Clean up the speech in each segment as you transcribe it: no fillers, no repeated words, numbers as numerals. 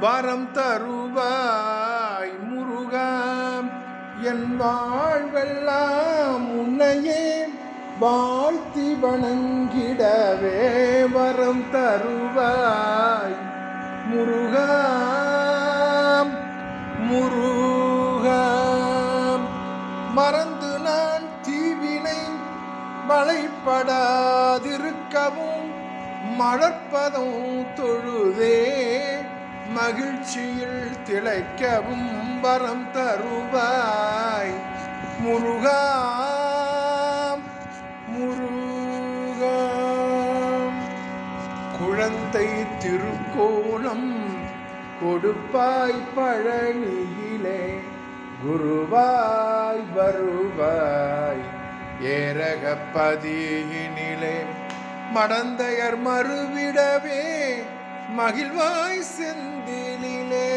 வரம் தருவாய் முருகா. என் வாழ்வெல்லாம் உன்னையே வாழ்த்தி வணங்கிடவே வரம் தருவாய் முருகா முருகா. மறந்து நான் தீவினை வளைப்படாதிருக்கவும் மலர்ப்பதும் தொழுதே மகிழ்ச்சியில் திளைக்கவும் வரம் தருவாய் முருகா முருகா. குழந்தை திருக்கோலம் கொடுப்பாய் பழனியிலே குருவாய் வருவாய் ஏரகப்பதியினிலே மடந்தையர் மறுவிடவே மகிழ்வாய் செந்திலே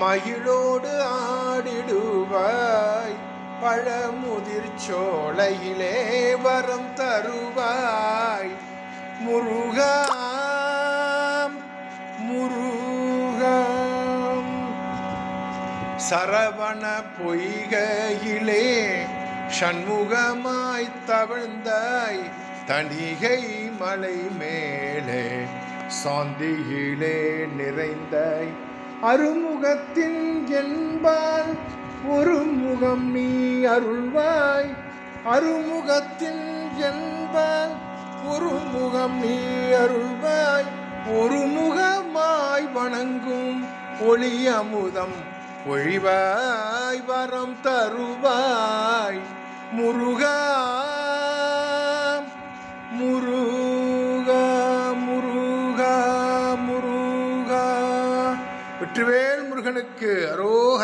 மகிழோடு ஆடிடுவாய் பழமுதிர் சோலையிலே வரம் தருவாய் முருகா முருகா. சரவண பொய்கையிலே சண்முகமாய் தவழ்ந்தாய் தணிகை மலை மேலே சாந்தியிலே நிறைந்தாய் அருமுகத்தின் என்பால் ஒரு முகம் நீ அருள்வாய் அருமுகத்தின் என்பால் ஒரு முகம் நீ அருள்வாய் ஒரு முகமாய் வணங்கும் ஒளி அமுதம் பொழிவாய் வரம் தருவாய் முருகா முருகா முருகா முருகா. வெற்றிவேல் முருகனுக்கு அரோகரா.